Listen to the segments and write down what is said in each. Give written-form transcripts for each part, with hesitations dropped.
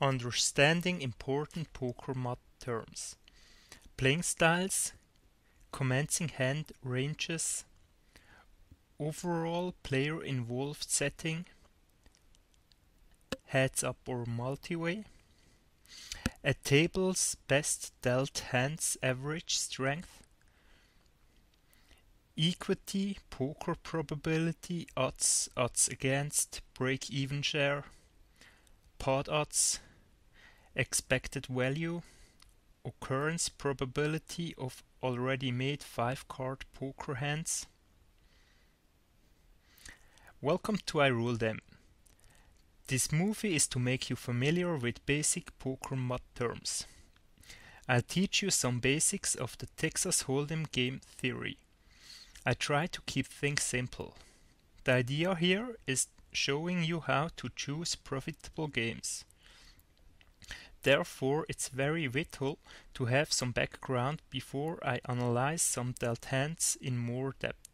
Understanding important poker mat terms. Playing styles, commencing hand ranges, overall player involved setting, heads up or multiway, a table's best dealt hands average strength, equity, poker probability, odds, odds against, break-even share, pot odds, expected value, occurrence probability of already made 5-card poker hands. Welcome to iRuleThem. This movie is to make you familiar with basic poker mat terms. I'll teach you some basics of the Texas Hold'em game theory. I try to keep things simple. The idea here is showing you how to choose profitable games. Therefore, it's very vital to have some background before I analyze some dealt hands in more depth.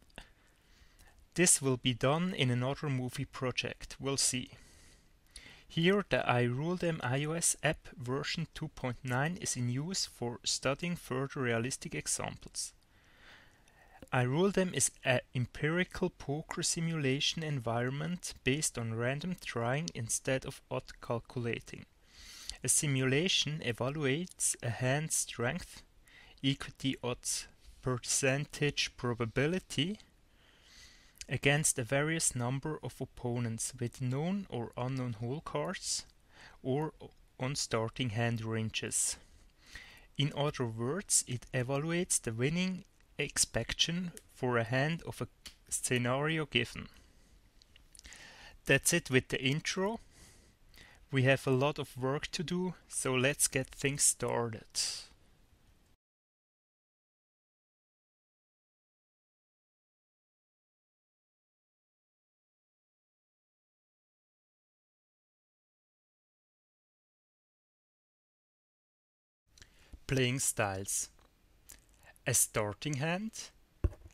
This will be done in another movie project, we'll see. Here the iRuleThem iOS app version 2.9 is in use for studying further realistic examples. iRuleThem is an empirical poker simulation environment based on random trying instead of odd calculating. A simulation evaluates a hand's strength, equity odds, percentage probability against a various number of opponents with known or unknown hole cards or on starting hand ranges. In other words, it evaluates the winning expectation for a hand of a scenario given. That's it with the intro. We have a lot of work to do, so let's get things started. Playing styles. A starting hand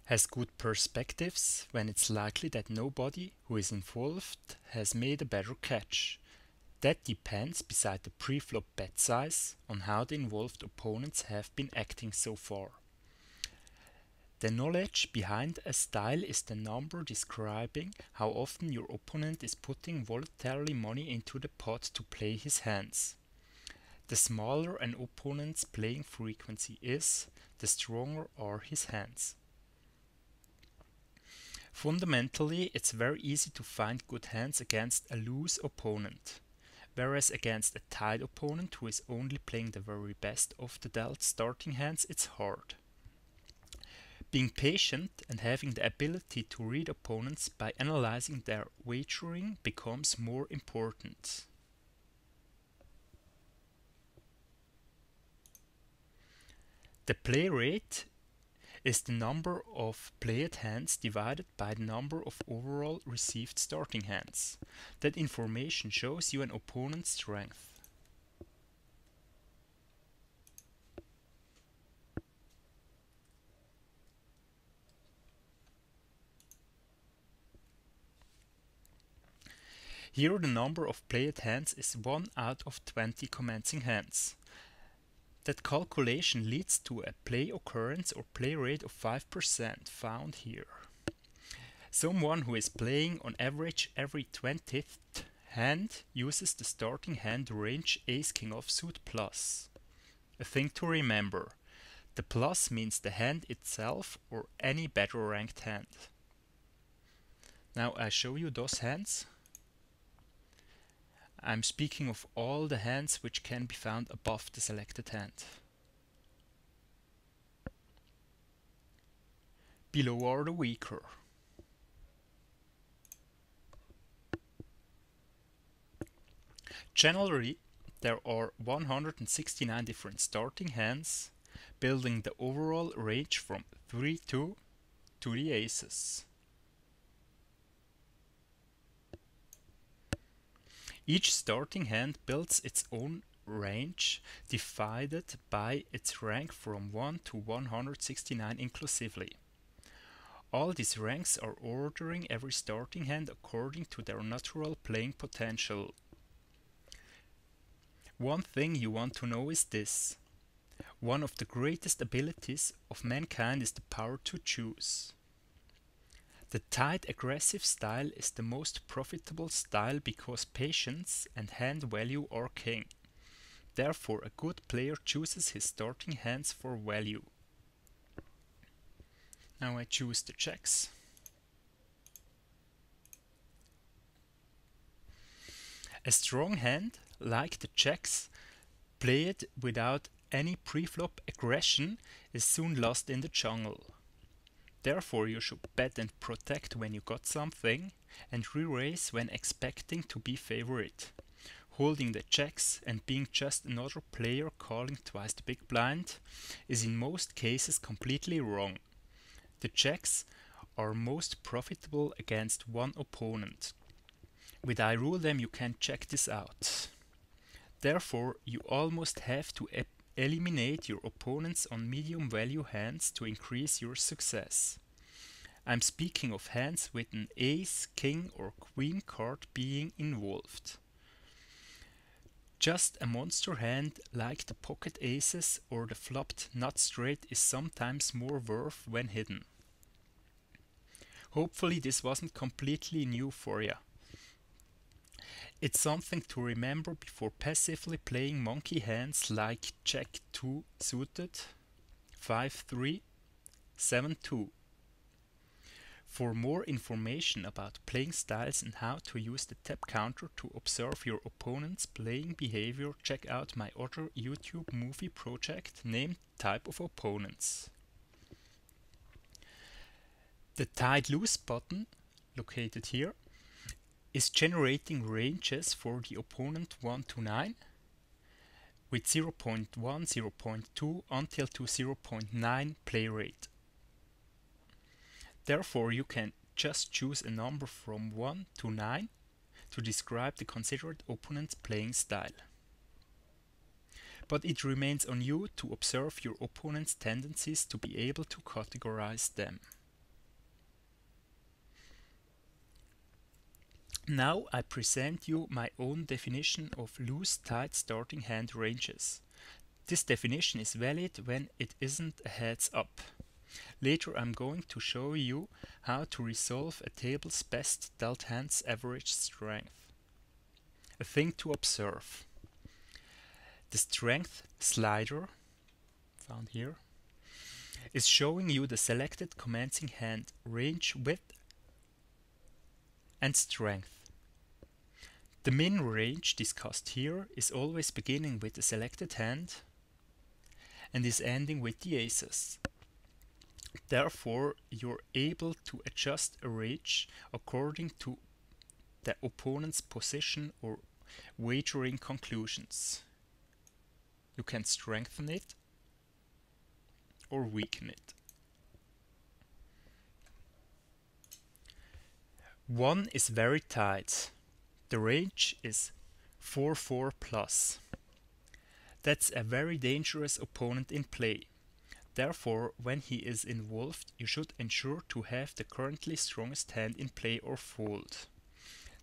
has good perspectives when it's likely that nobody who is involved has made a better catch. That depends, beside the pre-flop bet size, on how the involved opponents have been acting so far. The knowledge behind a style is the number describing how often your opponent is putting voluntarily money into the pot to play his hands. The smaller an opponent's playing frequency is, the stronger are his hands. Fundamentally, it's very easy to find good hands against a loose opponent, whereas against a tight opponent who is only playing the very best of the dealt starting hands, it's hard. Being patient and having the ability to read opponents by analyzing their wagering becomes more important. The play rate is the number of played hands divided by the number of overall received starting hands. That information shows you an opponent's strength. Here the number of played hands is 1 out of 20 commencing hands. That calculation leads to a play occurrence or play rate of 5% found here. Someone who is playing on average every 20th hand uses the starting hand range Ace-King offsuit plus. A thing to remember, the plus means the hand itself or any better ranked hand. Now I show you those hands. I'm speaking of all the hands which can be found above the selected hand. Below are the weaker. Generally, there are 169 different starting hands, building the overall range from 3-2 to the aces. Each starting hand builds its own range divided by its rank from 1 to 169 inclusively. All these ranks are ordering every starting hand according to their natural playing potential. One thing you want to know is this. One of the greatest abilities of mankind is the power to choose. The tight aggressive style is the most profitable style because patience and hand value are king. Therefore, a good player chooses his starting hands for value. Now I choose the checks. A strong hand, like the checks, played without any pre-flop aggression, is soon lost in the jungle. Therefore you should bet and protect when you got something, and re-raise when expecting to be favorite. Holding the checks and being just another player calling twice the big blind is in most cases completely wrong. The checks are most profitable against one opponent. With iRuleThem you can check this out. Therefore, you almost have to eliminate your opponents on medium value hands to increase your success. I'm speaking of hands with an ace, king or queen card being involved. Just a monster hand like the pocket aces or the flopped nut straight is sometimes more worth when hidden. Hopefully this wasn't completely new for ya. It's something to remember before passively playing monkey hands like Jack 2 suited, 5-3, 7-2. For more information about playing styles and how to use the tap counter to observe your opponent's playing behavior, check out my other YouTube movie project named Type of Opponents. The Tied Loose button, located here, is generating ranges for the opponent 1 to 9 with 0.1, 0.2 until to 0.9 play rate. Therefore you can just choose a number from 1 to 9 to describe the considered opponent's playing style. But it remains on you to observe your opponent's tendencies to be able to categorize them. Now I present you my own definition of loose-tight starting hand ranges. This definition is valid when it isn't a heads up. Later I'm going to show you how to resolve a table's best dealt hand's average strength. A thing to observe. The strength slider, found here, is showing you the selected commencing hand range width and strength. The min range discussed here is always beginning with the selected hand and is ending with the aces. Therefore, you're able to adjust a range according to the opponent's position or wagering conclusions. You can strengthen it or weaken it. 1 is very tight. The range is 4-4 plus. That's a very dangerous opponent in play. Therefore, when he is involved, you should ensure to have the currently strongest hand in play or fold.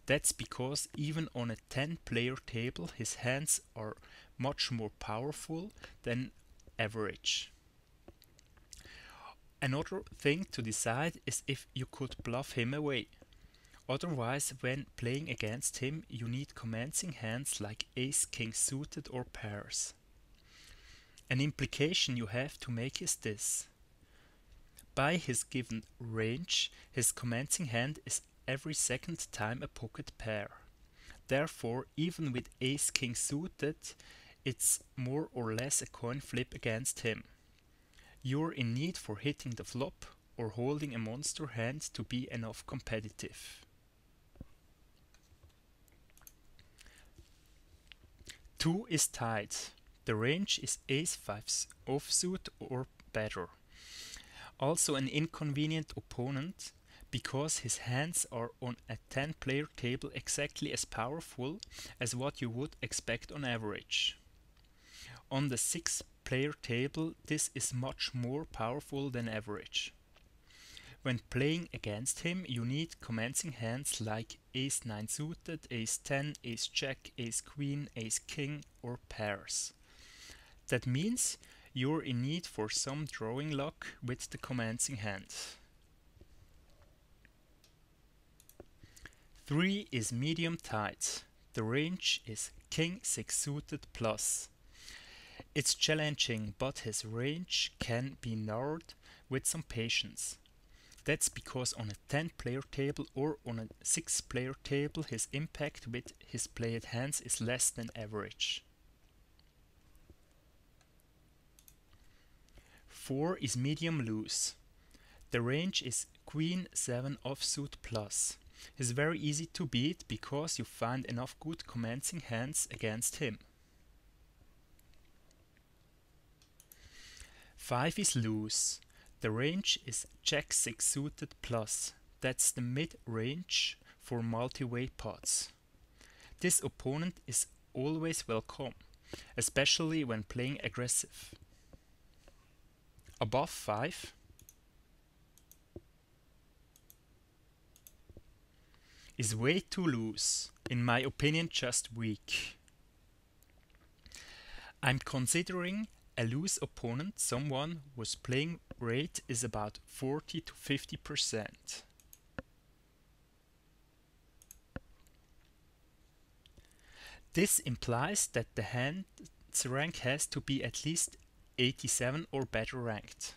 That's because even on a 10-player table, his hands are much more powerful than average. Another thing to decide is if you could bluff him away. Otherwise, when playing against him, you need commencing hands like ace-king suited or pairs. An implication you have to make is this. By his given range, his commencing hand is every second time a pocket pair. Therefore, even with ace-king suited, it's more or less a coin flip against him. You're in need for hitting the flop or holding a monster hand to be enough competitive. 2 is tight. The range is ace-5 offsuit or better. Also an inconvenient opponent because his hands are on a 10-player table exactly as powerful as what you would expect on average. On the 6-player table this is much more powerful than average. When playing against him, you need commencing hands like ace-9 suited, ace-10, ace-jack, ace-queen, ace-king or pairs. That means you're in need for some drawing luck with the commencing hand. 3 is medium tight. The range is king-6 suited plus. It's challenging, but his range can be narrowed with some patience. That's because on a 10-player table or on a 6-player table his impact with his played hands is less than average. 4 is medium loose. The range is queen-7 offsuit plus. He's very easy to beat because you find enough good commencing hands against him. 5 is loose. The range is jack-6 suited plus. That's the mid-range for multi-way pots. This opponent is always welcome, especially when playing aggressive. Above 5 is way too loose, in my opinion just weak. I'm considering a loose opponent, someone whose playing rate is about 40 to 50%. This implies that the hand's rank has to be at least 87 or better ranked.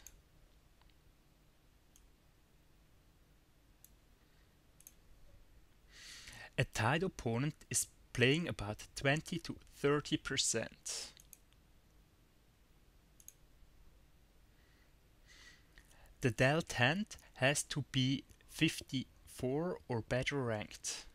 A tied opponent is playing about 20 to 30%. The dealt hand has to be 54 or better ranked.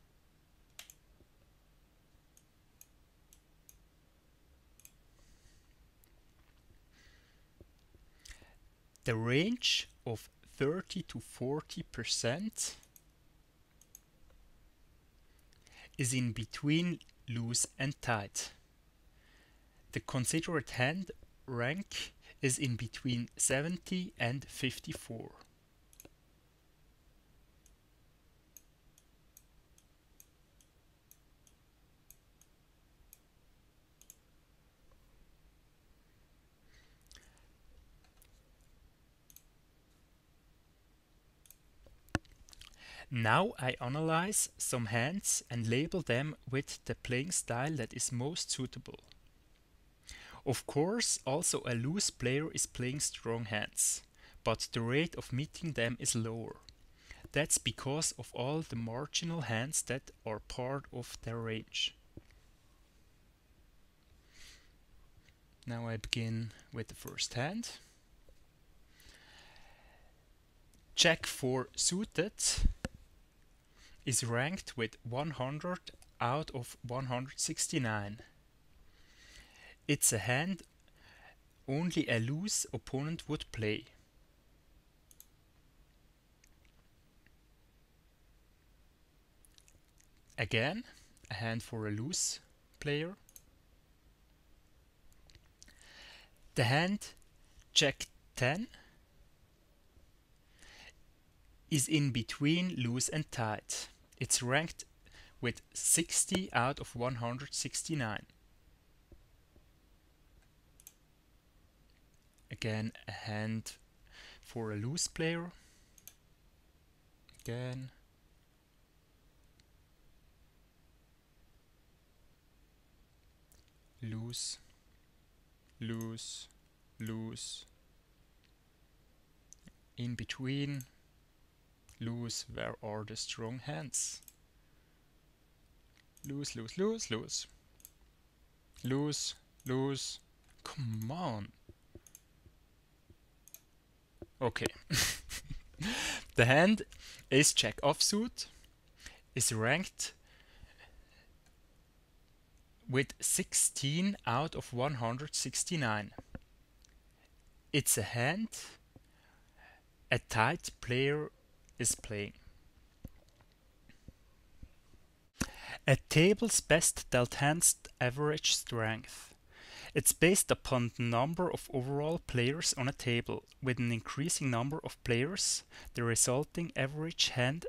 The range of 30 to 40% is in between loose and tight. The considered hand rank is in between 70 and 54. Now I analyze some hands and label them with the playing style that is most suitable. Of course, also a loose player is playing strong hands, but the rate of meeting them is lower. That's because of all the marginal hands that are part of their range. Now I begin with the first hand. Jack 4 suited is ranked with 100 out of 169. It's a hand only a loose opponent would play. Again, a hand for a loose player. The hand Jack 10 is in between loose and tight. It's ranked with 60 out of 169. Again, a hand for a loose player. Again. Loose, loose, loose. In between, loose, where are the strong hands? Loose, loose, loose, loose. Loose, loose. Come on. Okay. The hand Ace Jack offsuit is ranked with 16 out of 169. It's a hand a tight player is playing. A table's best dealt hand's average strength It's based upon the number of overall players on a table. With an increasing number of players, the resulting average hand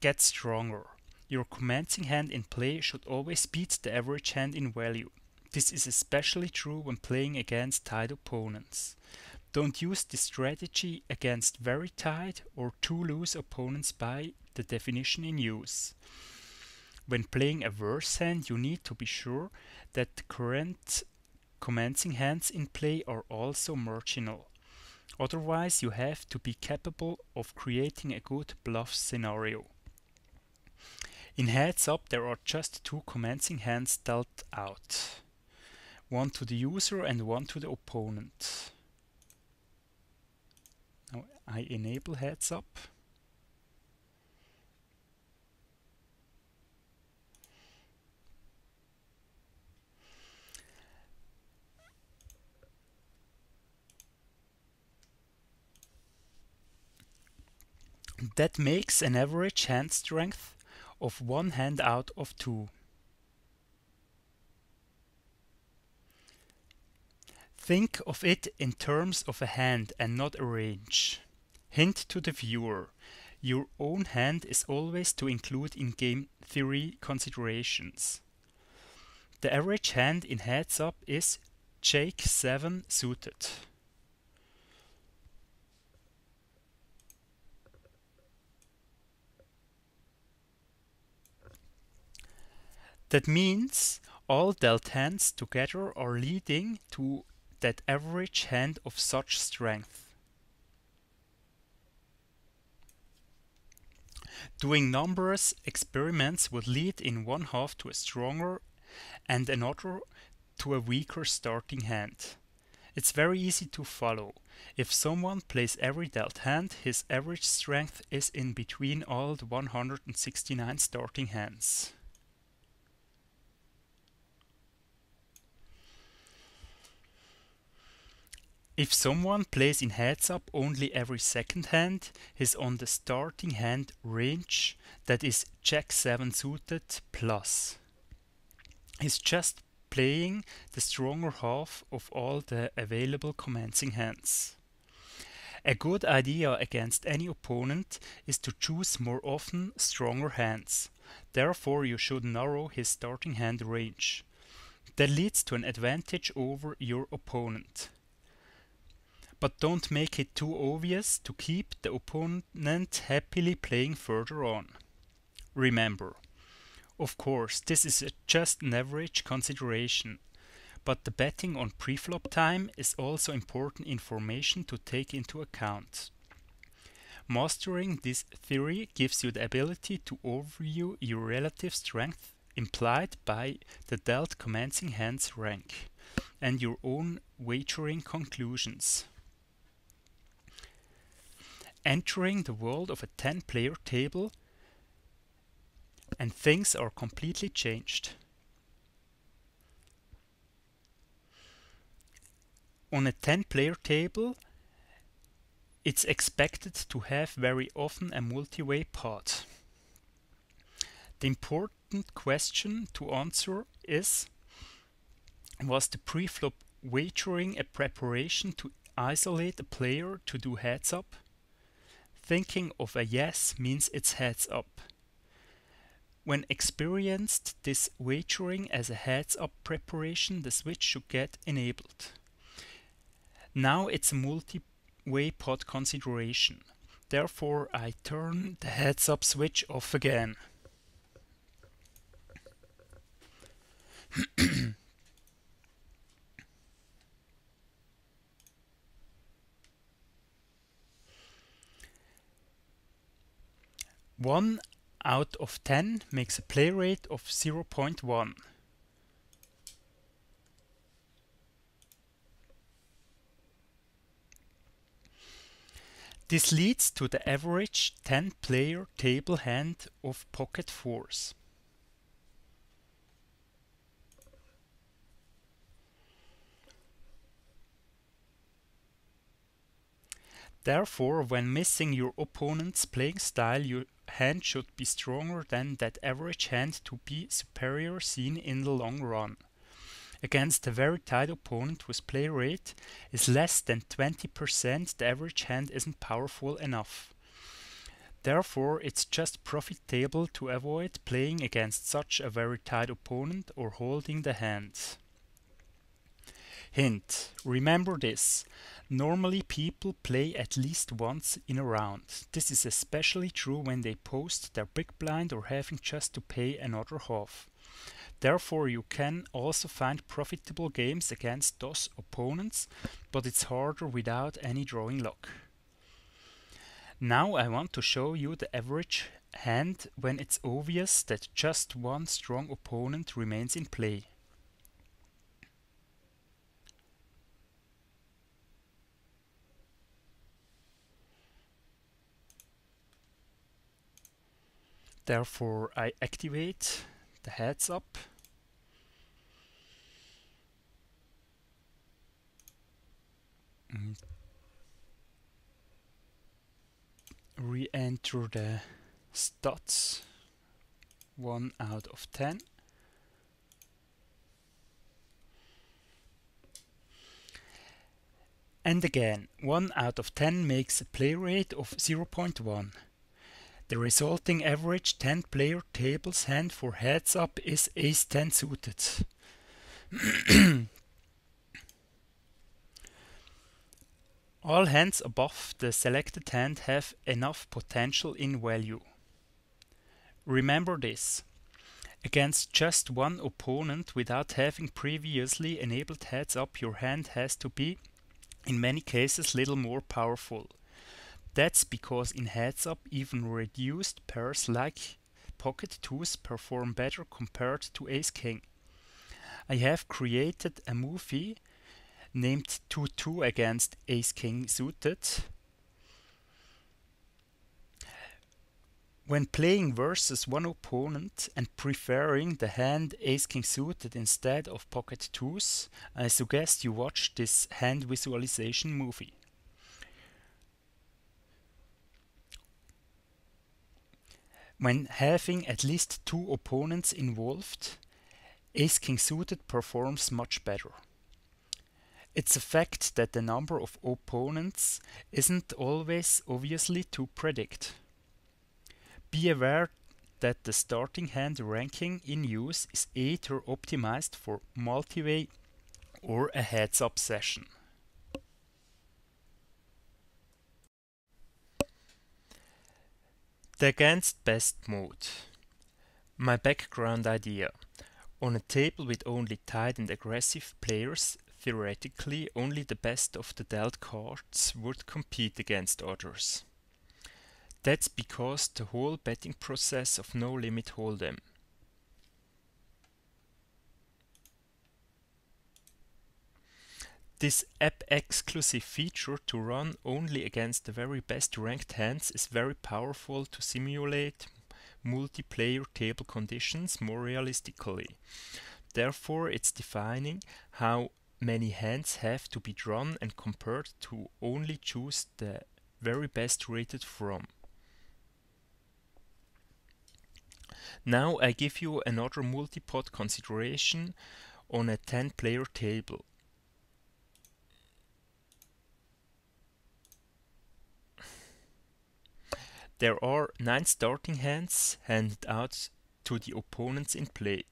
gets stronger. Your commencing hand in play should always beat the average hand in value. This is especially true when playing against tied opponents. Don't use this strategy against very tied or too loose opponents by the definition in use. When playing a worse hand, you need to be sure that the current commencing hands in play are also marginal. Otherwise, you have to be capable of creating a good bluff scenario. In heads up, there are just two commencing hands dealt out. One to the user and one to the opponent. Now I enable heads up. That makes an average hand strength of one hand out of two. Think of it in terms of a hand and not a range. Hint to the viewer: your own hand is always to include in game theory considerations. The average hand in heads up is Jake 7 suited. That means all dealt hands together are leading to that average hand of such strength. Doing numerous experiments would lead in one half to a stronger and another to a weaker starting hand. It's very easy to follow. If someone plays every dealt hand, his average strength is in between all the 169 starting hands. If someone plays in heads up only every second hand, he's on the starting hand range, that is Jack 7 suited plus. He's just playing the stronger half of all the available commencing hands. A good idea against any opponent is to choose more often stronger hands. Therefore, you should narrow his starting hand range. That leads to an advantage over your opponent. But don't make it too obvious to keep the opponent happily playing further on. Remember, of course, this is just an average consideration, but the betting on preflop time is also important information to take into account. Mastering this theory gives you the ability to overview your relative strength implied by the dealt commencing hands rank and your own wagering conclusions. Entering the world of a 10-player table and things are completely changed. On a 10-player table, it's expected to have very often a multi-way pot. The important question to answer is: was the preflop wagering a preparation to isolate a player to do heads up? Thinking of a yes means it's heads up. When experienced this wagering as a heads up preparation, the switch should get enabled. Now it's a multi-way pot consideration. Therefore, I turn the heads up switch off again. One out of 10 makes a play rate of 0.1. This leads to the average 10-player table hand of pocket fours. Therefore, when missing your opponent's playing style, your hand should be stronger than that average hand to be superior seen in the long run. against a very tight opponent whose play rate is less than 20%, the average hand isn't powerful enough. Therefore, it's just profitable to avoid playing against such a very tight opponent or holding the hand. Hint: remember this. Normally people play at least once in a round. This is especially true when they post their big blind or having just to pay another half. Therefore, you can also find profitable games against those opponents, but it's harder without any drawing luck. Now I want to show you the average hand when it's obvious that just one strong opponent remains in play. Therefore, I activate the heads up. Re-enter the stats 1 out of 10. And again, 1 out of 10 makes a play rate of 0.1. The resulting average 10-player tables hand for heads up is Ace-10 suited. All hands above the selected hand have enough potential in value. Remember this. Against just one opponent without having previously enabled heads up, your hand has to be, in many cases, little more powerful. That's because in heads up even reduced pairs like pocket twos perform better compared to ace-king. I have created a movie named 2-2 against ace-king suited. When playing versus one opponent and preferring the hand ace-king suited instead of pocket twos, I suggest you watch this hand visualization movie. When having at least two opponents involved, ace-king suited performs much better. It's a fact that the number of opponents isn't always obviously to predict. Be aware that the starting hand ranking in use is either optimized for multiway or a heads-up session. The against best mode. My background idea. On a table with only tight and aggressive players, theoretically only the best of the dealt cards would compete against others. That's because the whole betting process of no limit hold'em. This app-exclusive feature to run only against the very best ranked hands is very powerful to simulate multiplayer table conditions more realistically. Therefore, it's defining how many hands have to be drawn and compared to only choose the very best rated from. Now I give you another multipot consideration on a 10-player table. There are 9 starting hands handed out to the opponents in play.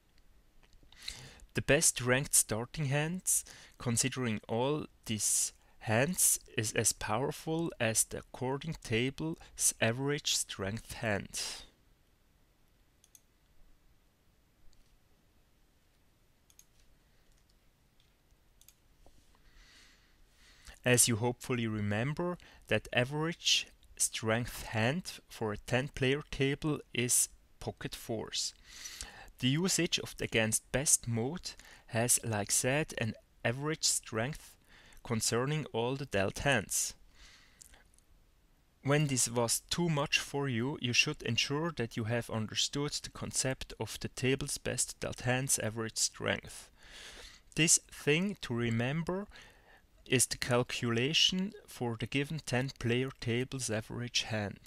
The best ranked starting hands, considering all these hands, is as powerful as the according table's average strength hand. As you hopefully remember, that average strength hand for a 10-player table is pocket fours. The usage of the against best mode has, like said, an average strength concerning all the dealt hands. When this was too much for you, you should ensure that you have understood the concept of the table's best dealt hands average strength. This thing to remember is the calculation for the given 10-player table's average hand.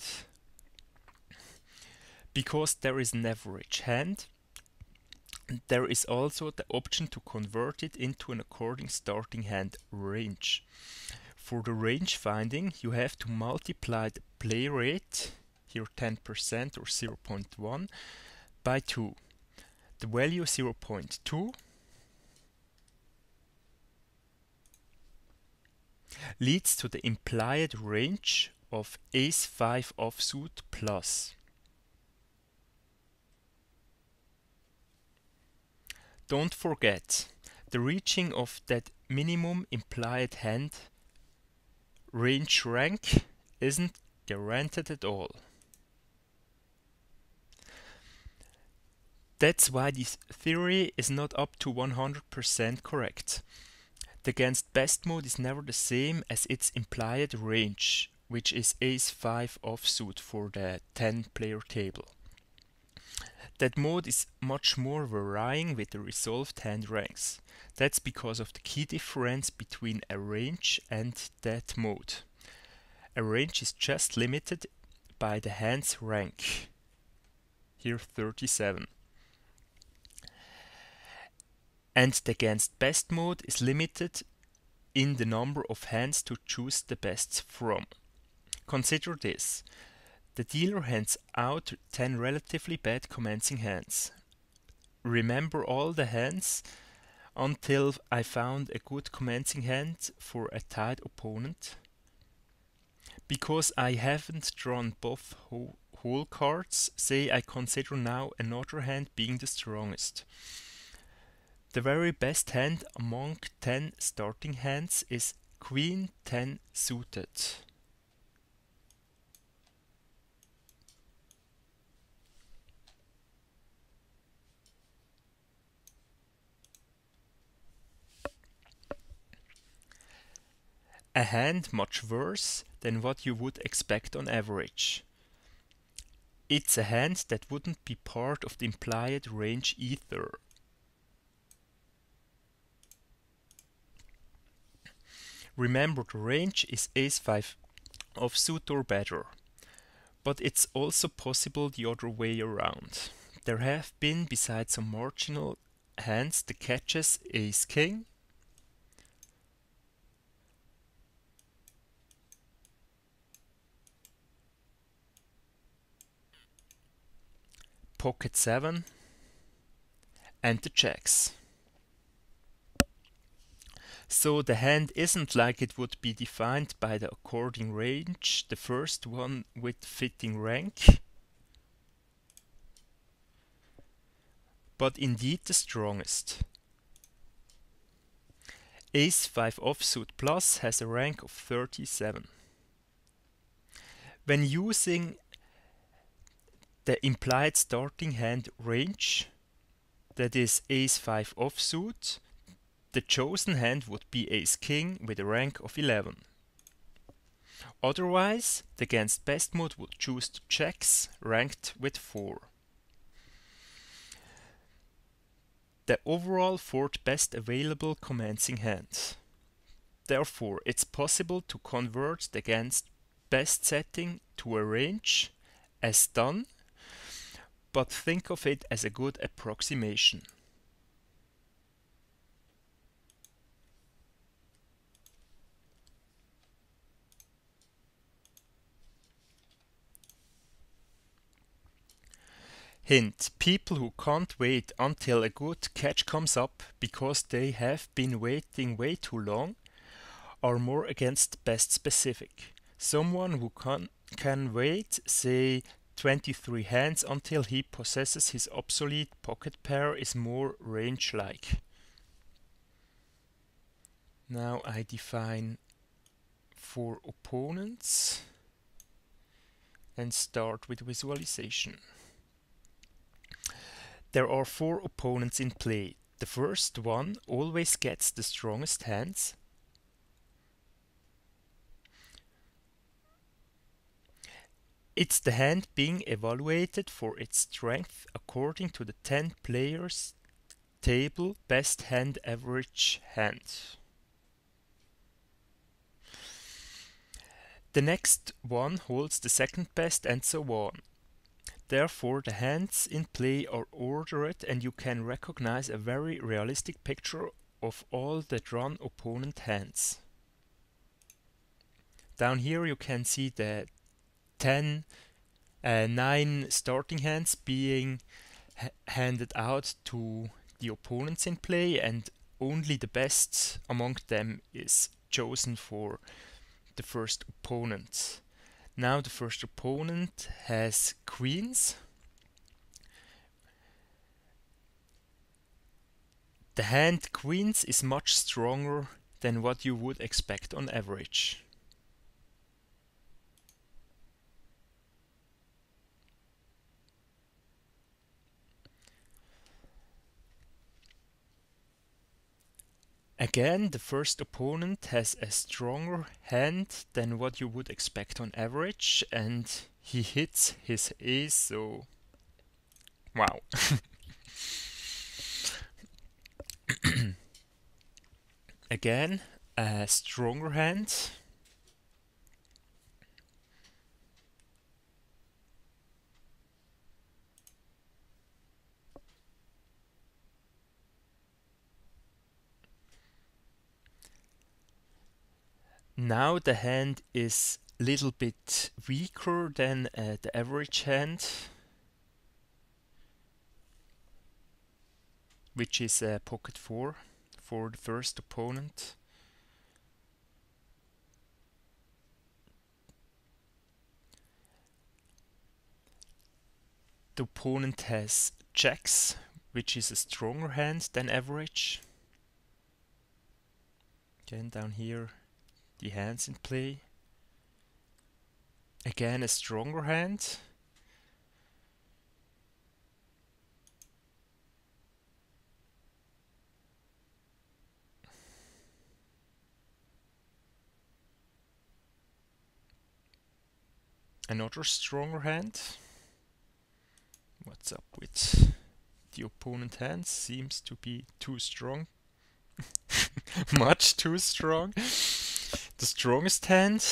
Because there is an average hand, There is also the option to convert it into an according starting hand range. For the range finding, you have to multiply the play rate, here 10% or 0.1, by 2. The value 0.2 leads to the implied range of ace-5 offsuit plus. Don't forget, the reaching of that minimum implied hand range rank isn't guaranteed at all. That's why this theory is not up to 100% correct. The against best mode is never the same as its implied range, which is ace-5 offsuit for the 10-player table. That mode is much more varying with the resolved hand ranks. That's because of the key difference between a range and that mode. A range is just limited by the hand's rank, here 37. And the against best mode is limited in the number of hands to choose the best from. Consider this. The dealer hands out 10 relatively bad commencing hands. Remember all the hands until I found a good commencing hand for a tied opponent. Because I haven't drawn both whole cards, say I consider now another hand being the strongest. The very best hand among 10 starting hands is Queen 10 suited. A hand much worse than what you would expect on average. It's a hand that wouldn't be part of the implied range either. Remember, the range is ace-5 offsuit or better, but it's also possible the other way around. There have been, besides some marginal hands, the catches ace-king, pocket 7, and the jacks. So the hand isn't like it would be defined by the according range, the first one with fitting rank, but indeed the strongest. Ace-5 offsuit plus has a rank of 37. When using the implied starting hand range, that is ace-5 offsuit, the chosen hand would be ace-king with a rank of 11. Otherwise, the against best mode would choose the jacks ranked with 4. The overall fourth best available commencing hand. Therefore, it's possible to convert the against best setting to a range, as done, but think of it as a good approximation. Hint: people who can't wait until a good catch comes up because they have been waiting way too long are more against best specific. Someone who can wait, say, 23 hands until he possesses his obsolete pocket pair is more range-like. Now I define 4 opponents and start with visualization. There are 4 opponents in play. The first one always gets the strongest hands. It's the hand being evaluated for its strength according to the 10 players table best hand average hand. The next one holds the second best and so on. Therefore, the hands in play are ordered and you can recognize a very realistic picture of all the drawn opponent hands. Down here you can see the 9 starting hands being handed out to the opponents in play, and only the best among them is chosen for the first opponent. Now the first opponent has queens. The hand queens is much stronger than what you would expect on average. Again, the first opponent has a stronger hand than what you would expect on average, and he hits his ace, so wow. Again, a stronger hand. Now the hand is a little bit weaker than the average hand, which is pocket 4 for the first opponent. The opponent has jacks, which is a stronger hand than average. Again, down here, the hands in play. Again, a stronger hand. Another stronger hand. What's up with the opponent hand? Seems to be too strong. Much too strong. The strongest hand,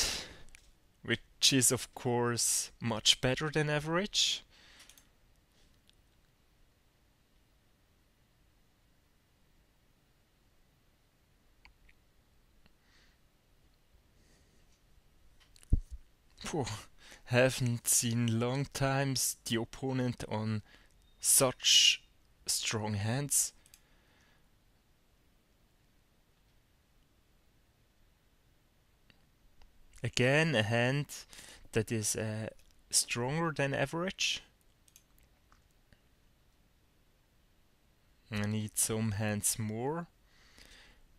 which is of course much better than average. Phew, haven't seen long times the opponent on such strong hands. Again, a hand that is stronger than average. I need some hands more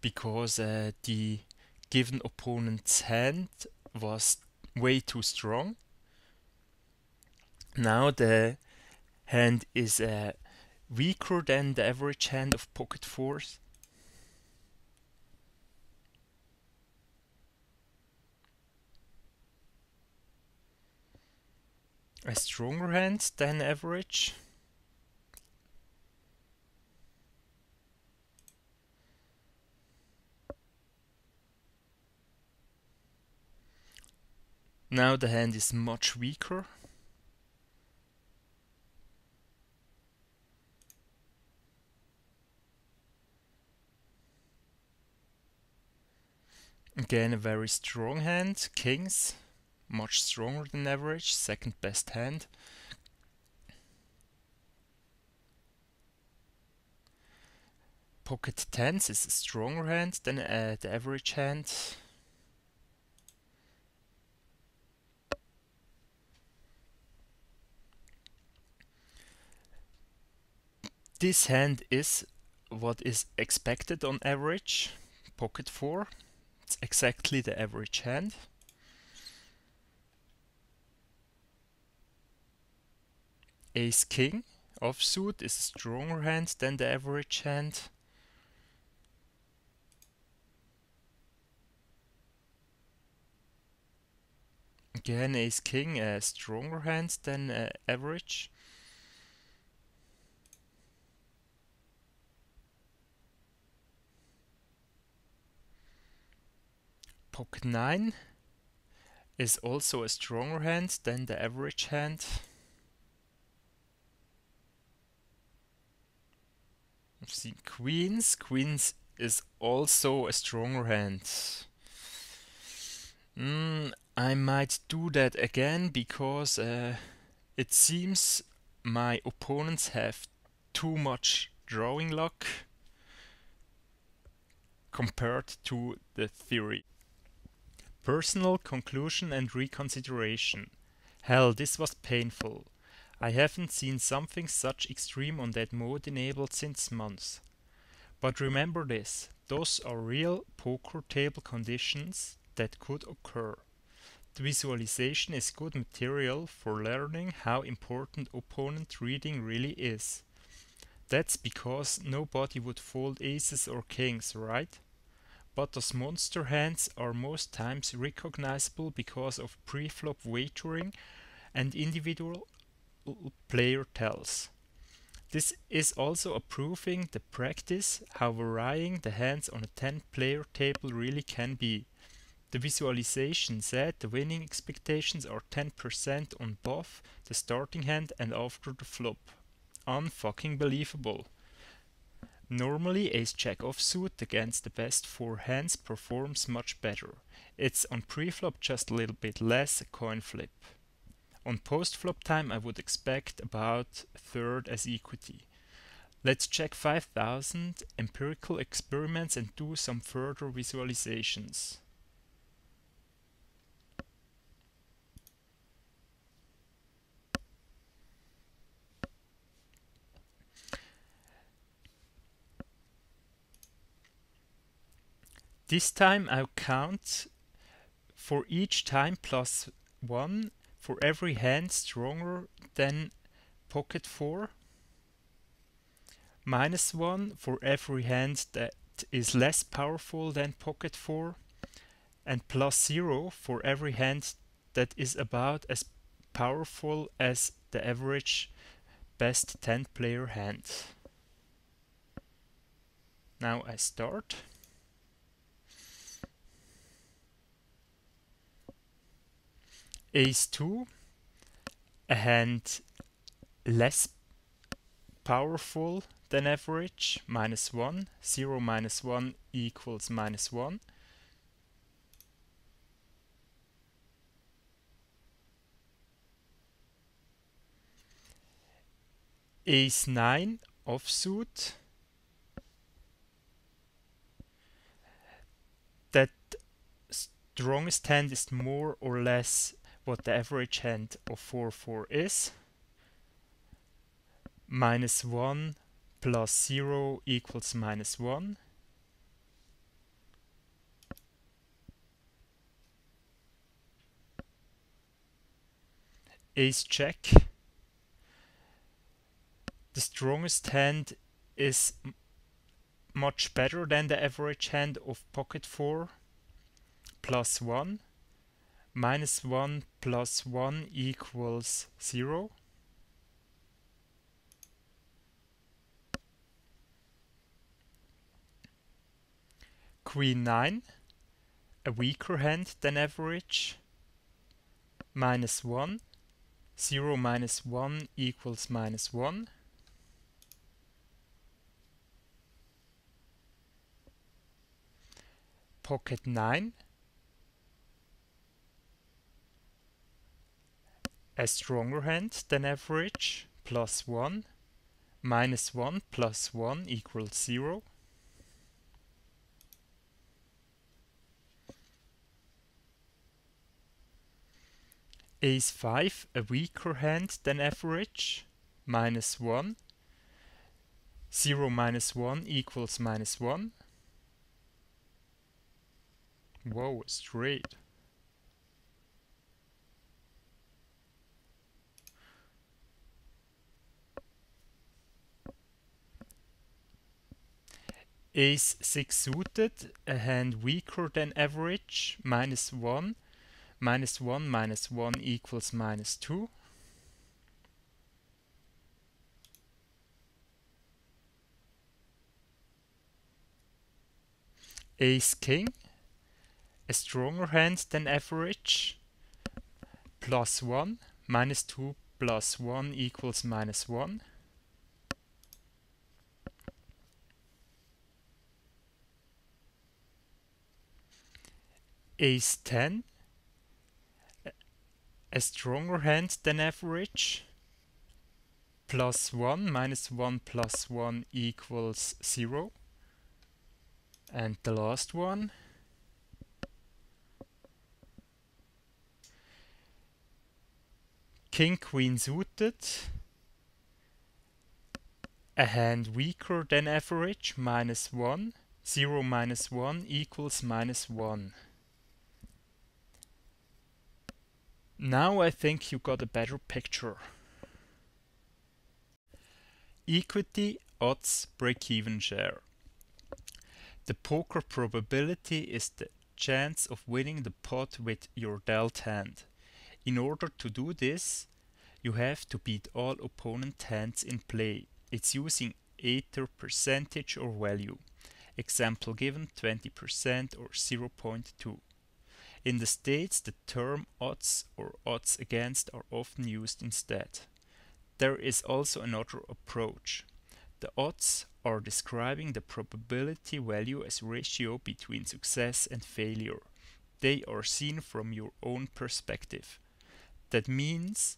because the given opponent's hand was way too strong. Now the hand is weaker than the average hand of pocket 4s. A stronger hand than average. Now the hand is much weaker. Again, a very strong hand, kings, much stronger than average, second best hand. Pocket 10s is a stronger hand than the average hand. This hand is what is expected on average, pocket 4. It's exactly the average hand. Ace King offsuit is a stronger hand than the average hand. Again, Ace King a stronger hand than average. Pocket 9 is also a stronger hand than the average hand. See, queens. Queens is also a stronger hand. I might do that again because it seems my opponents have too much drawing luck compared to the theory. Personal conclusion and reconsideration. Hell, this was painful. I haven't seen something such extreme on that mode enabled since months. But remember this, those are real poker table conditions that could occur. The visualization is good material for learning how important opponent reading really is. That's because nobody would fold aces or kings, right? But those monster hands are most times recognizable because of pre-flop wagering and individual player tells. This is also approving the practice how varying the hands on a 10-player table really can be. The visualization said the winning expectations are 10% on both the starting hand and after the flop. Unfucking believable. Normally ace-jack offsuit against the best 4 hands performs much better. It's on pre-flop just a little bit less a coin flip. On post-flop time I would expect about a third as equity. Let's check 5000 empirical experiments and do some further visualizations. This time I'll count for each time plus 1 for every hand stronger than pocket 4, minus 1 for every hand that is less powerful than pocket 4, and plus 0 for every hand that is about as powerful as the average best 10-player hand. Now I start. Ace 2, a hand less powerful than average, minus 1. 0 minus 1 equals minus 1. Ace 9, offsuit. That strongest hand is more or less what the average hand of 4-4 is. Minus 1 plus 0 equals minus 1. Ace jack. The strongest hand is much better than the average hand of pocket 4 plus 1. Minus 1 plus 1 equals 0. Queen 9, a weaker hand than average, minus 1. 0 minus 1 equals minus 1. Pocket 9, a stronger hand than average, plus 1. Minus 1 plus 1 equals 0. Ace 5, a weaker hand than average, minus 1. 0 minus 1 equals minus 1. Whoa, straight. Ace 6 suited, a hand weaker than average, minus 1. Minus 1 minus 1 equals minus 2. Ace king, a stronger hand than average, plus 1. Minus 2 plus 1 equals minus 1. Ace 10, a stronger hand than average, +1 minus 1 plus 1 equals 0. And the last one, King Queen suited, a hand weaker than average, -1, 0 minus 1 equals -1. Now I think you got a better picture. Equity, odds, break-even share. The poker probability is the chance of winning the pot with your dealt hand. In order to do this, you have to beat all opponent hands in play. It's using either percentage or value. Example given 20% or 0.2. In the States, the term odds or odds against are often used instead. There is also another approach. The odds are describing the probability value as ratio between success and failure. They are seen from your own perspective. That means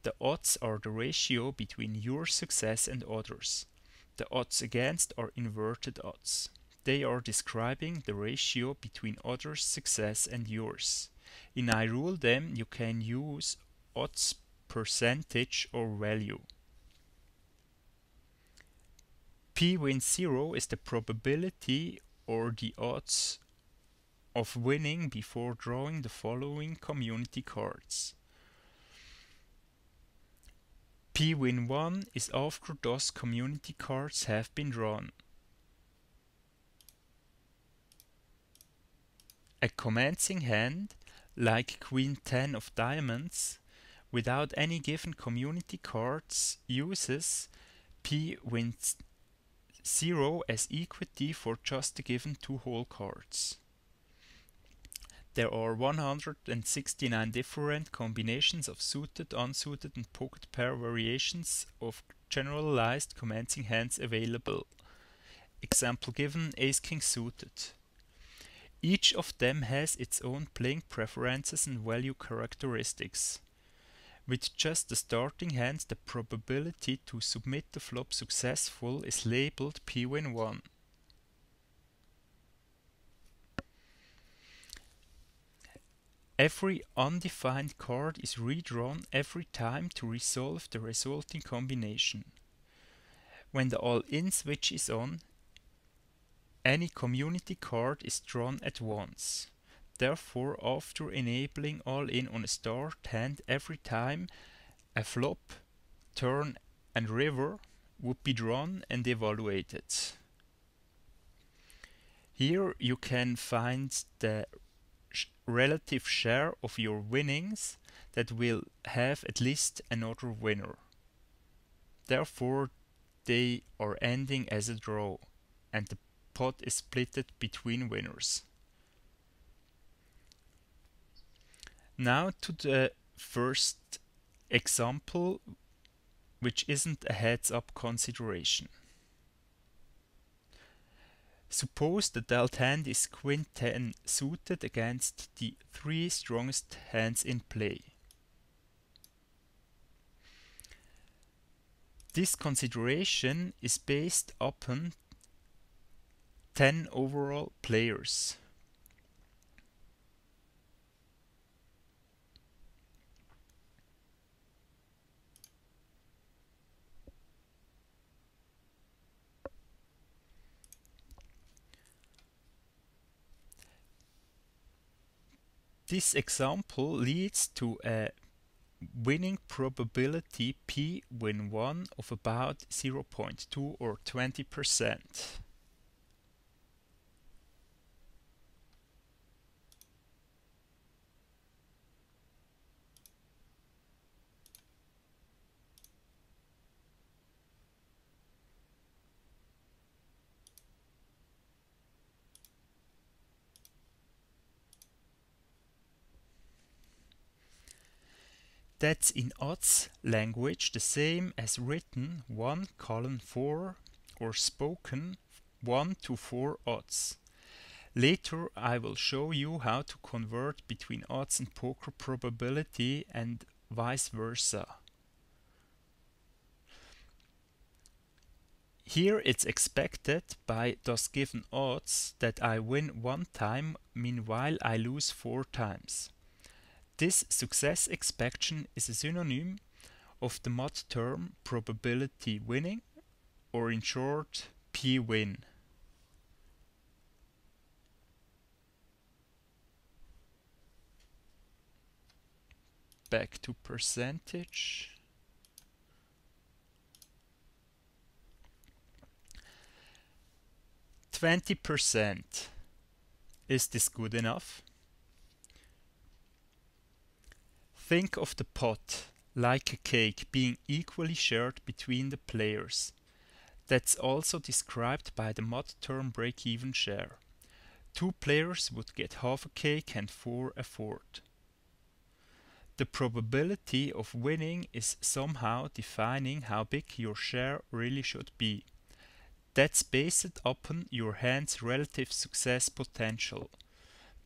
the odds are the ratio between your success and others. The odds against are inverted odds. They are describing the ratio between others' success and yours. In iRuleThem, you can use odds percentage or value. P win 0 is the probability or the odds of winning before drawing the following community cards. P win 1 is after those community cards have been drawn. A commencing hand, like Queen 10 of diamonds, without any given community cards, uses P wins 0 as equity for just the given 2 whole cards. There are 169 different combinations of suited, unsuited and pocket pair variations of generalized commencing hands available. Example given, Ace-King suited. Each of them has its own playing preferences and value characteristics. With just the starting hand, the probability to submit the flop successful is labeled P win 1. Every undefined card is redrawn every time to resolve the resulting combination. When the all-in switch is on, any community card is drawn at once. Therefore, after enabling all-in on a start hand every time, a flop, turn and river would be drawn and evaluated. Here you can find the relative share of your winnings that will have at least another winner. Therefore, they are ending as a draw, and the pot is splitted between winners. Now to the first example, which isn't a heads-up consideration. Suppose the dealt hand is Queen 10 suited against the 3 strongest hands in play. This consideration is based upon 10 overall players. This example leads to a winning probability P win 1 of about 0.2 or 20%. That's in odds language the same as written 1 colon 4 or spoken 1 to 4 odds. Later I will show you how to convert between odds and poker probability and vice versa. Here it's expected by those given odds that I win one time, meanwhile I lose 4 times. This success expectation is a synonym of the mod term probability winning, or in short, p-win. Back to percentage. %. Is this good enough? Think of the pot like a cake being equally shared between the players. That's also described by the mod term break-even share. 2 players would get half a cake and 4 a fourth. The probability of winning is somehow defining how big your share really should be. That's based upon your hand's relative success potential.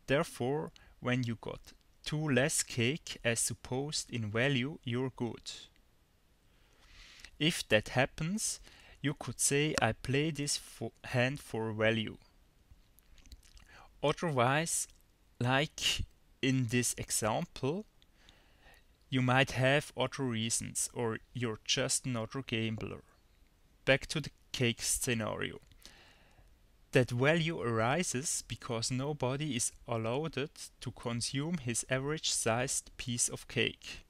Therefore, when you got 2 less cake as supposed in value, you're good. If that happens, you could say I play this hand for value. Otherwise, like in this example, you might have other reasons, or you're just another gambler. Back to the cake scenario. That value arises because nobody is allowed to consume his average sized piece of cake.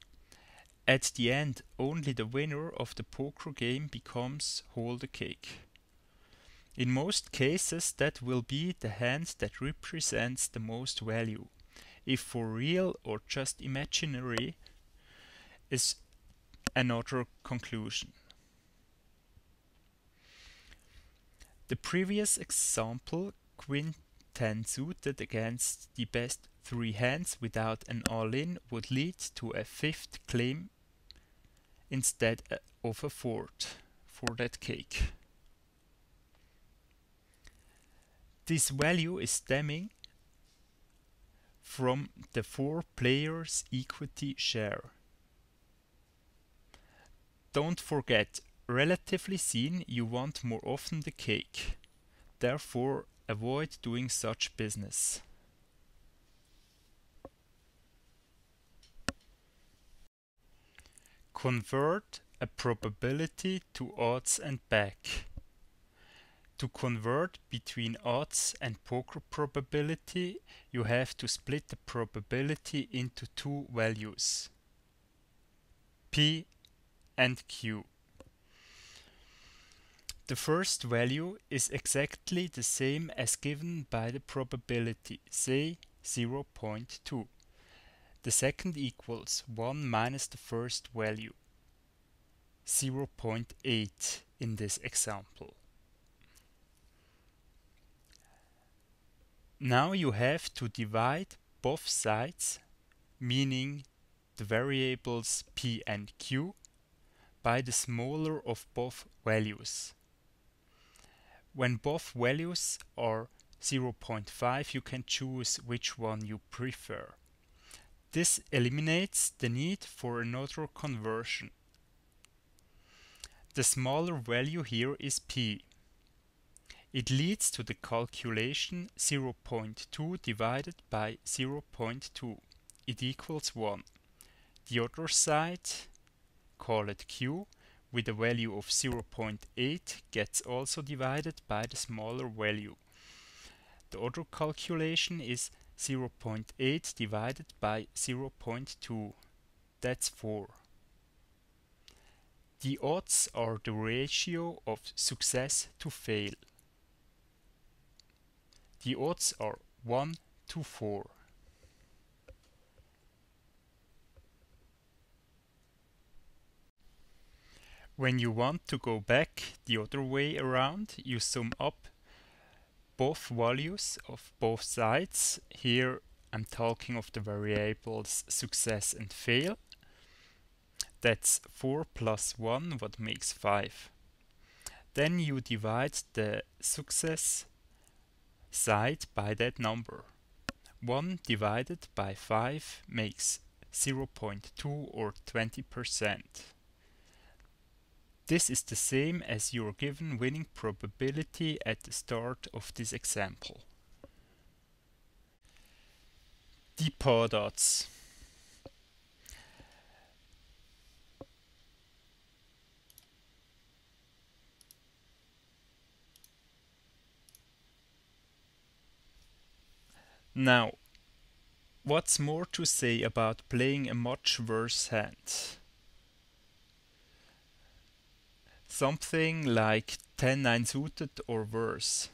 At the end, only the winner of the poker game becomes whole the cake. In most cases, that will be the hand that represents the most value. If for real or just imaginary is another conclusion. The previous example, Queen 10 suited against the best 3 hands without an all-in, would lead to a 5th claim instead of a 4th for that cake. This value is stemming from the 4 players' equity share. Don't forget, relatively seen, you want more often the cake. Therefore, avoid doing such business. Convert a probability to odds and back. To convert between odds and poker probability, you have to split the probability into 2 values, P and Q. The first value is exactly the same as given by the probability, say 0.2. The second equals 1 minus the first value, 0.8 in this example. Now you have to divide both sides, meaning the variables P and Q, by the smaller of both values. When both values are 0.5, you can choose which one you prefer. This eliminates the need for another conversion. The smaller value here is P. It leads to the calculation 0.2 divided by 0.2. It equals 1. The other side, call it Q, with a value of 0.8 gets also divided by the smaller value. The other calculation is 0.8 divided by 0.2. That's 4. The odds are the ratio of success to fail. The odds are 1 to 4. When you want to go back the other way around, you sum up both values of both sides. Here I'm talking of the variables success and fail. That's 4 plus 1, what makes 5. Then you divide the success side by that number. 1 divided by 5 makes 0.2 or 20%. This is the same as your given winning probability at the start of this example. Die Paar-Dots. Now, what's more to say about playing a much worse hand? Something like 10-9 suited or worse.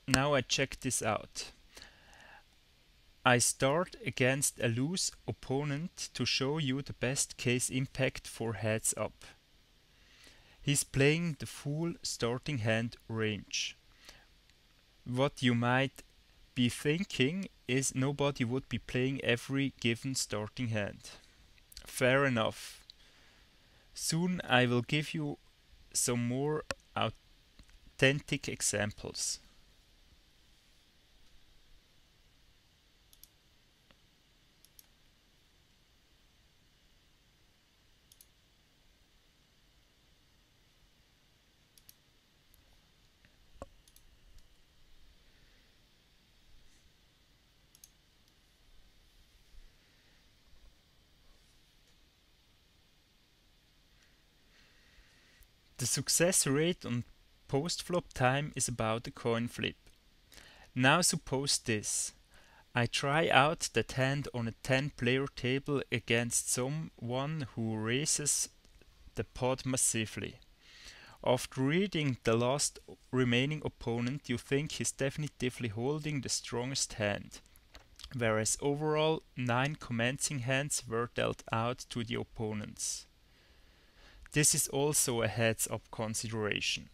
Now I check this out. I start against a loose opponent to show you the best case impact for heads up. He's playing the full starting hand range. What you might be thinking is nobody would be playing every given starting hand. Fair enough. Soon I will give you some more authentic examples. The success rate on post-flop time is about a coin flip. Now suppose this. I try out that hand on a 10-player table against someone who raises the pot massively. After reading the last remaining opponent, you think he's definitively holding the strongest hand, whereas overall 9 commencing hands were dealt out to the opponents. This is also a heads-up consideration.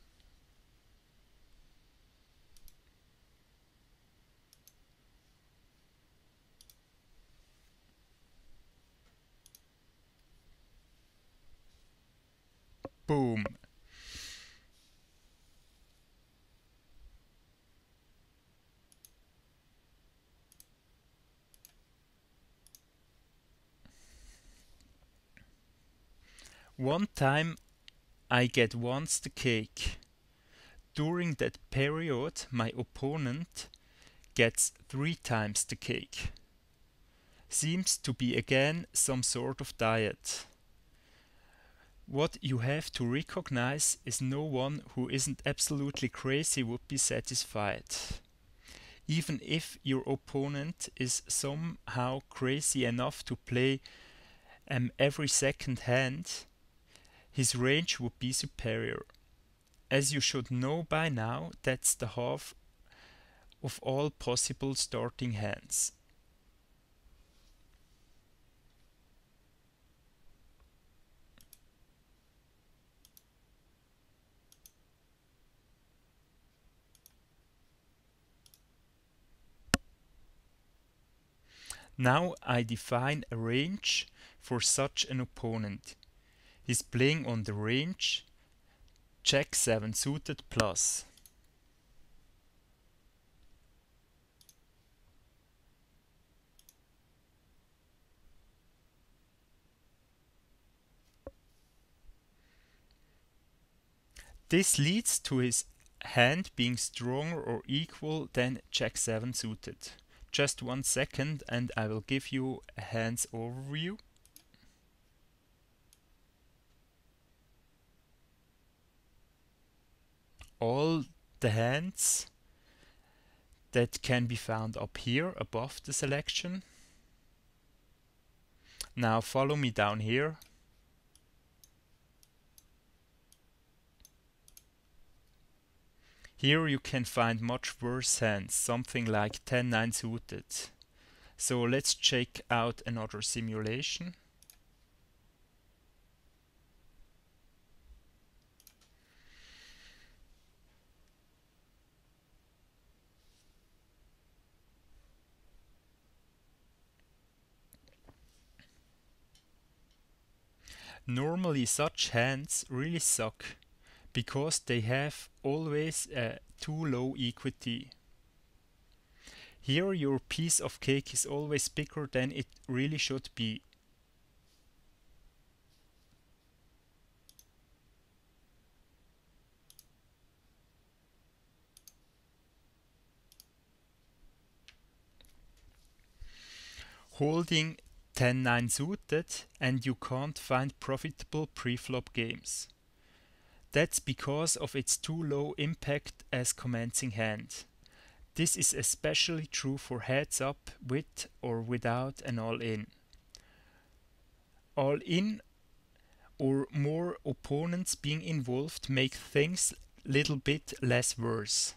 Boom! One time I get once the cake. During that period my opponent gets 3 times the cake. Seems to be again some sort of diet. What you have to recognize is no one who isn't absolutely crazy would be satisfied. Even if your opponent is somehow crazy enough to play every second hand, his range would be superior. As you should know by now, that's the half of all possible starting hands. Now I define a range for such an opponent. He's playing on the range Jack 7 suited plus. This leads to his hand being stronger or equal than Jack 7 suited. Just 1 second and I will give you a hands overview. All the hands that can be found up here above the selection. Now follow me down here. Here you can find much worse hands, something like 10-9 suited. So let's check out another simulation. Normally such hands really suck, because they have always too low equity. Here your piece of cake is always bigger than it really should be. Holding 10-9 suited and you can't find profitable preflop games. That's because of its too low impact as commencing hand. This is especially true for heads up with or without an all-in. All-in or more opponents being involved make things little bit less worse.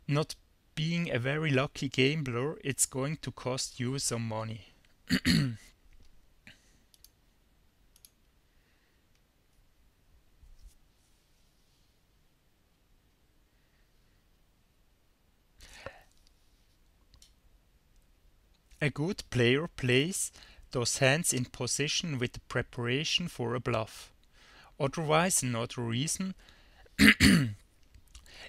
Not being a very lucky gambler, it's going to cost you some money. A good player plays those hands in position with the preparation for a bluff. Otherwise, another reason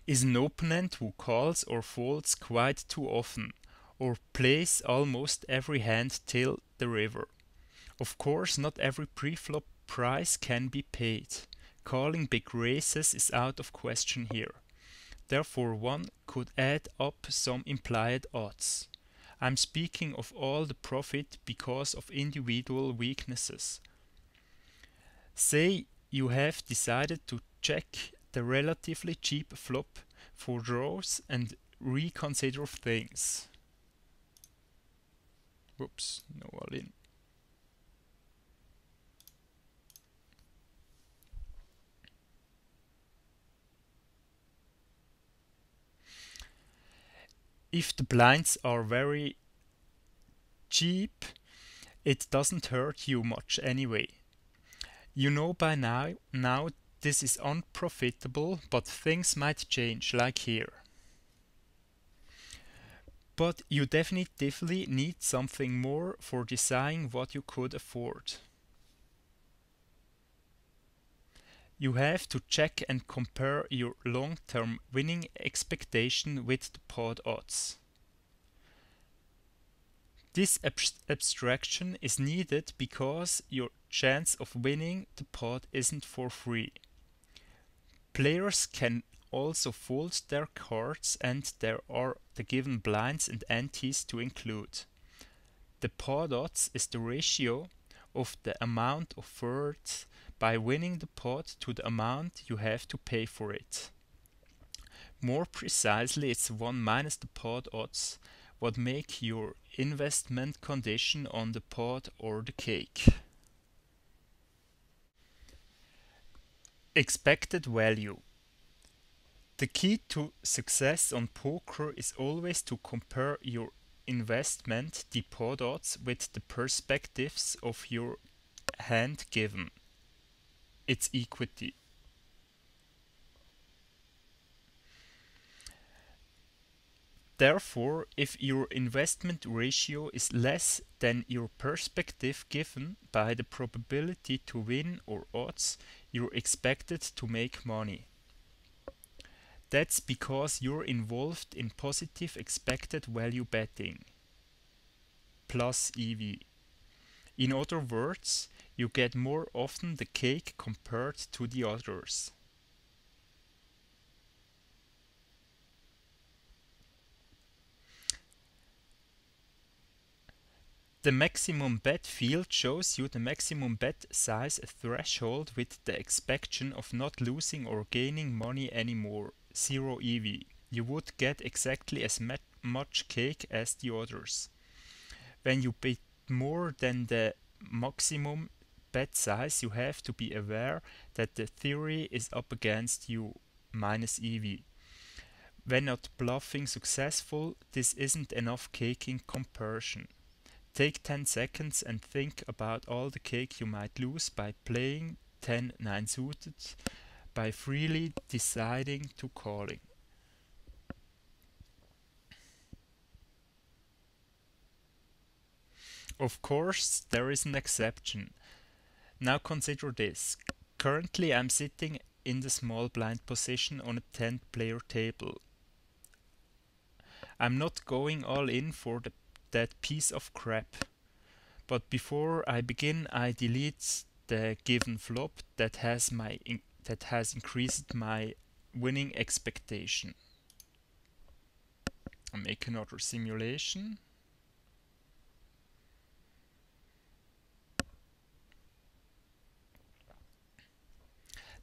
is an opponent who calls or folds quite too often, or plays almost every hand till the river. Of course, not every preflop price can be paid. Calling big races is out of question here. Therefore, one could add up some implied odds. I'm speaking of all the profit because of individual weaknesses. Say you have decided to check the relatively cheap flop for draws and reconsider things. Whoops, no all in. If the blinds are very cheap, it doesn't hurt you much anyway. You know by now this is unprofitable, but things might change, like here. But you definitively need something more for deciding what you could afford. You have to check and compare your long-term winning expectation with the pot odds. This abstraction is needed because your chance of winning the pot isn't for free. Players can also fold their cards and there are the given blinds and antes to include. The pot odds is the ratio of the amount offered by winning the pot to the amount you have to pay for it. More precisely, it's 1 minus the pot odds, what make your investment condition on the pot or the cake. Expected value. The key to success on poker is always to compare your investment, the pot odds, with the perspectives of your hand given its equity. Therefore, if your investment ratio is less than your perspective given by the probability to win or odds, you're expected to make money. That's because you're involved in positive expected value betting, plus EV. In other words, you get more often the cake compared to the others. The maximum bet field shows you the maximum bet size threshold with the expectation of not losing or gaining money anymore, 0 EV. You would get exactly as much cake as the others. When you bet more than the maximum bet size, you have to be aware that the theory is up against you, minus EV. When not bluffing successful, this isn't enough cake in comparison. Take 10 seconds and think about all the cake you might lose by playing 10-9 suited, by freely deciding to calling. Of course, there is an exception. Now consider this. Currently I'm sitting in the small blind position on a 10-player table. I'm not going all in for that piece of crap. But before I begin, I delete the given flop that has increased my winning expectation. I make another simulation.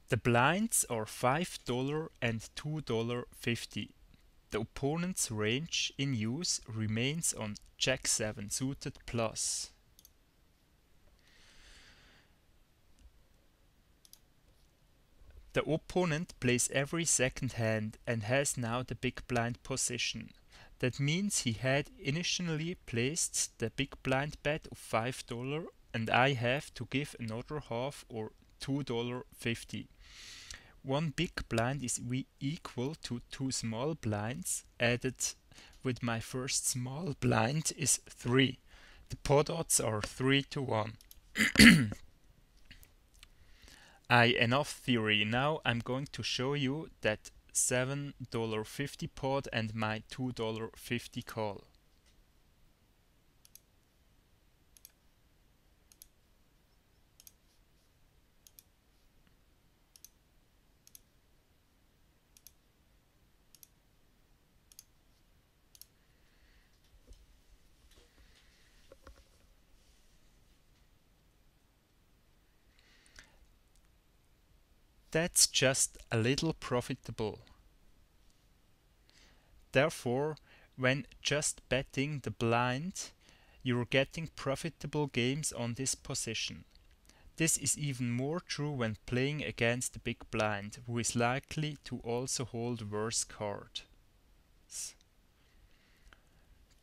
The blinds are $5 and $2.50. The opponent's range in use remains on Jack 7 suited plus. The opponent plays every second hand and has now the big blind position. That means he had initially placed the big blind bet of $5 and I have to give another half or $2.50. One big blind is equal to two small blinds added with my first small blind is 3. The pot odds are 3 to 1. Enough theory. Now I'm going to show you that $7.50 pot and my $2.50 call. That's just a little profitable. Therefore, when just betting the blind, you're getting profitable games on this position. This is even more true when playing against the big blind, who is likely to also hold worse cards.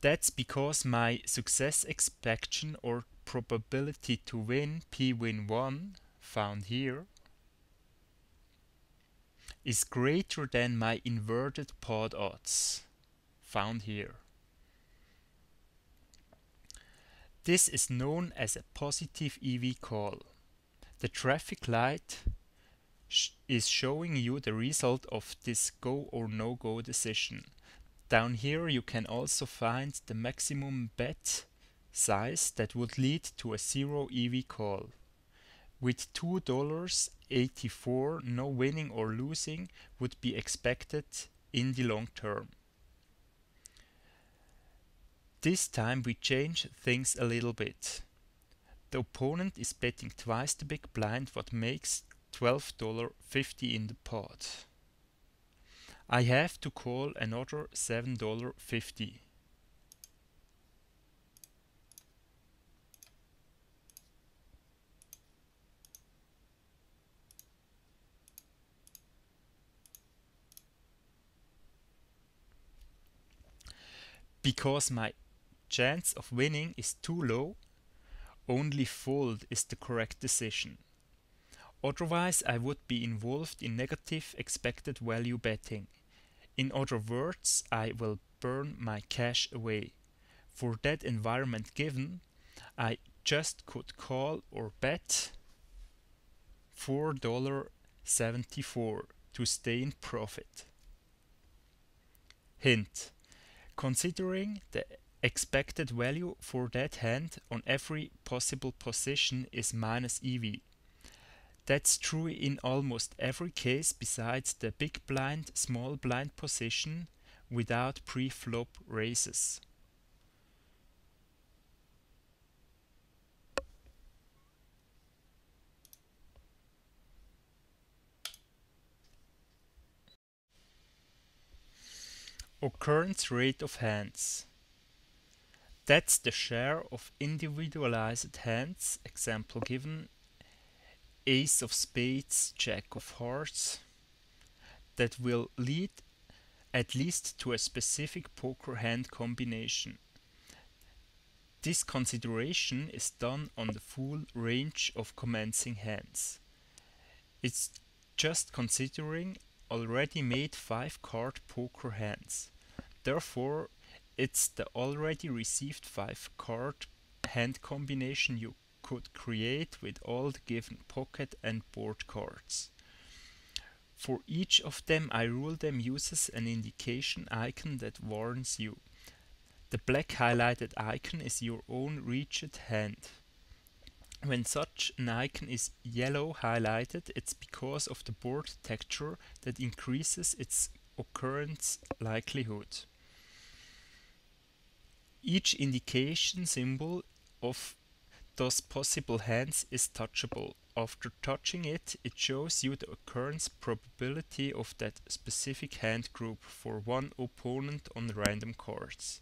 That's because my success expectation or probability to win P-win1, found here, is greater than my inverted pot odds, found here. This is known as a positive EV call. The traffic light is showing you the result of this go or no-go decision. Down here you can also find the maximum bet size that would lead to a zero EV call. With $2.84, no winning or losing would be expected in the long term. This time we change things a little bit. The opponent is betting twice the big blind, what makes $12.50 in the pot. I have to call another $7.50. Because my chance of winning is too low, only fold is the correct decision. Otherwise, I would be involved in negative expected value betting. In other words, I will burn my cash away. For that environment given, I just could call or bet $4.74 to stay in profit. Hint: considering the expected value for that hand on every possible position is minus EV. That's true in almost every case besides the big blind, small blind position without pre-flop raises. Occurrence rate of hands. That's the share of individualized hands, example given, ace of spades, jack of hearts, that will lead at least to a specific poker hand combination. This consideration is done on the full range of commencing hands. It's just considering already made 5-card poker hands. Therefore, it's the already received 5-card hand combination you could create with all the given pocket and board cards. For each of them, iRuleThem uses an indication icon that warns you. The black highlighted icon is your own reached hand. When such an icon is yellow highlighted, it's because of the board texture that increases its occurrence likelihood. Each indication symbol of those possible hands is touchable. After touching it, it shows you the occurrence probability of that specific hand group for one opponent on random cards.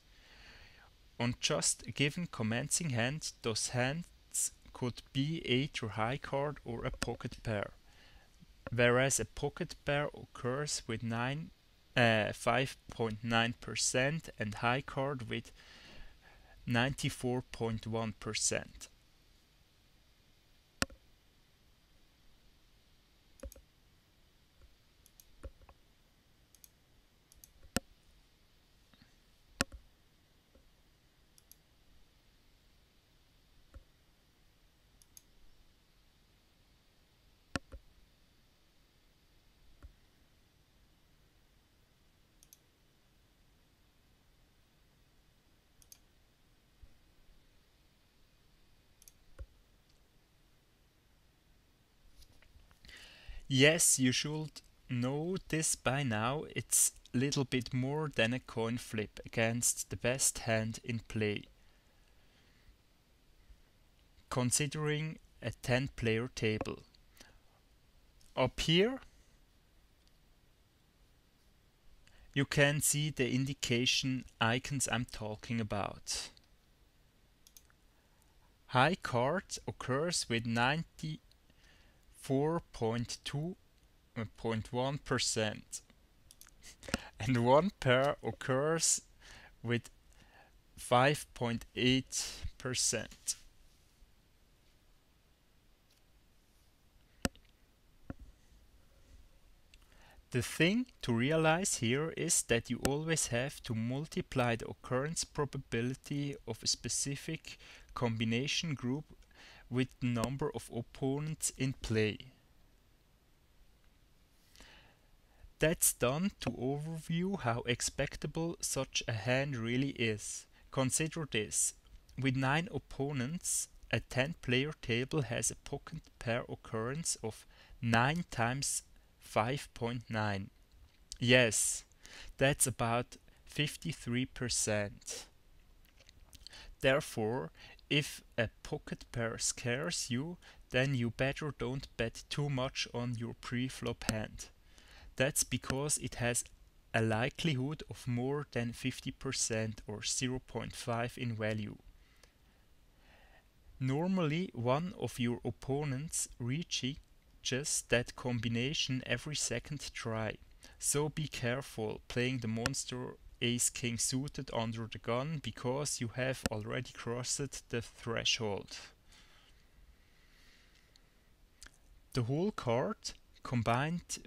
On just a given commencing hand, those hands could be a true high card or a pocket pair, whereas a pocket pair occurs with 5.9% and high card with 94.1%. Yes, you should know this by now. It's a little bit more than a coin flip against the best hand in play. Considering a 10-player table. Up here, you can see the indication icons I'm talking about. High card occurs with 94.1% and one pair occurs with 5.8%. The thing to realize here is that you always have to multiply the occurrence probability of a specific combination group with the number of opponents in play. That's done to overview how expectable such a hand really is. Consider this. With 9 opponents, a 10-player table has a pocket pair occurrence of 9 times 5.9. Yes, that's about 53%. Therefore, if a pocket pair scares you, then you better don't bet too much on your pre-flop hand. That's because it has a likelihood of more than 50% or 0.5 in value. Normally, one of your opponents reaches that combination every second try, so be careful playing the monster ace-king suited under the gun because you have already crossed the threshold. The whole card, combined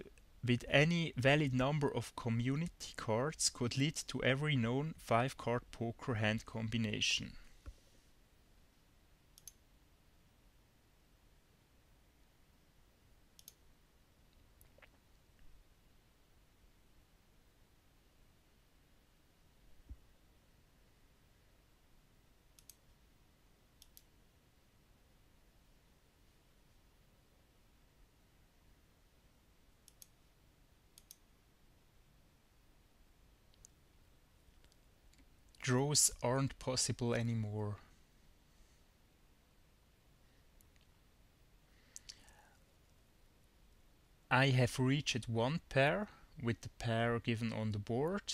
with any valid number of community cards, could lead to every known 5-card poker hand combination. Draws aren't possible anymore. I have reached one pair with the pair given on the board.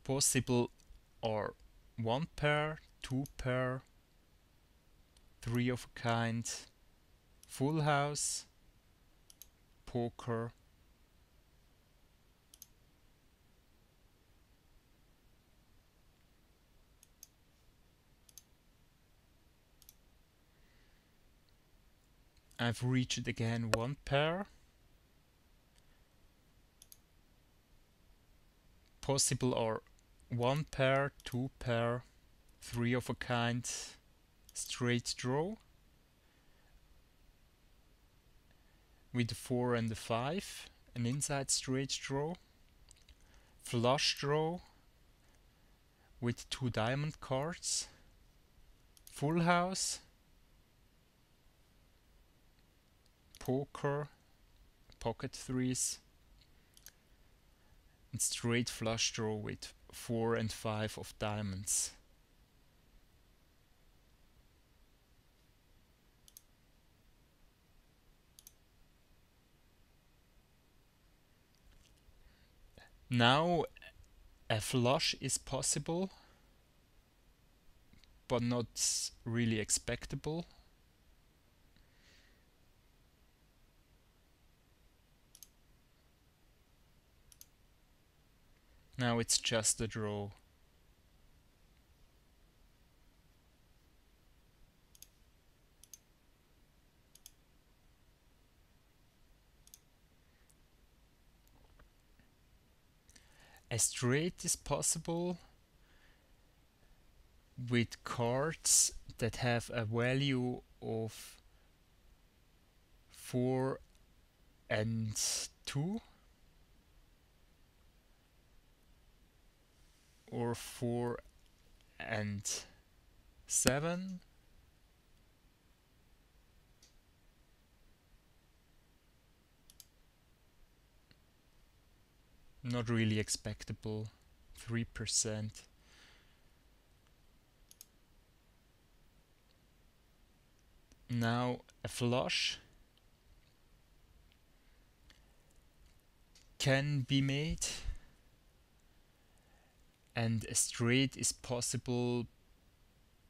Possible are 1 pair, 2 pair, 3 of a kind, full house, poker, I've reached again 1 pair. Possible are 1 pair, 2 pair, 3 of a kind, straight draw, with a 4 and a 5, an inside straight draw, flush draw with 2 diamond cards, full house, poker, pocket threes, and straight flush draw with 4 and 5 of diamonds. Now a flush is possible, but not really expectable. Now it's just a draw. A straight is possible with cards that have a value of 4 and 2 or 4 and 7. Not really expectable, 3%. Now a flush can be made, and a straight is possible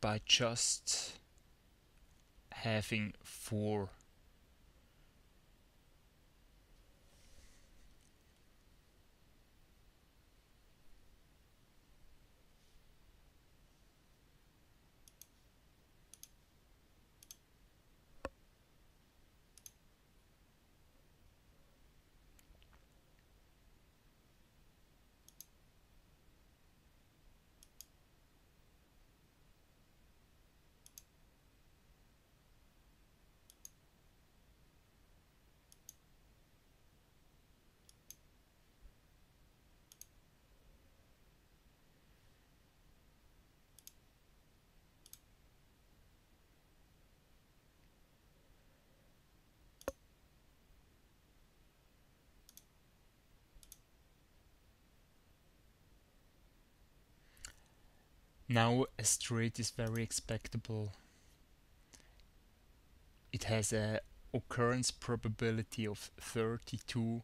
by just having 4. Now a straight is very expectable. It has a occurrence probability of 32%.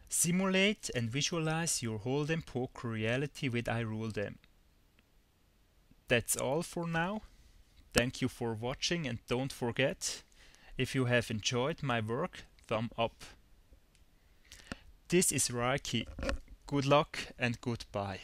Simulate and visualize your Hold'em poker reality with iRuleThem. That's all for now. Thank you for watching, and don't forget, if you have enjoyed my work, thumb up. This is Raiki. Good luck and goodbye.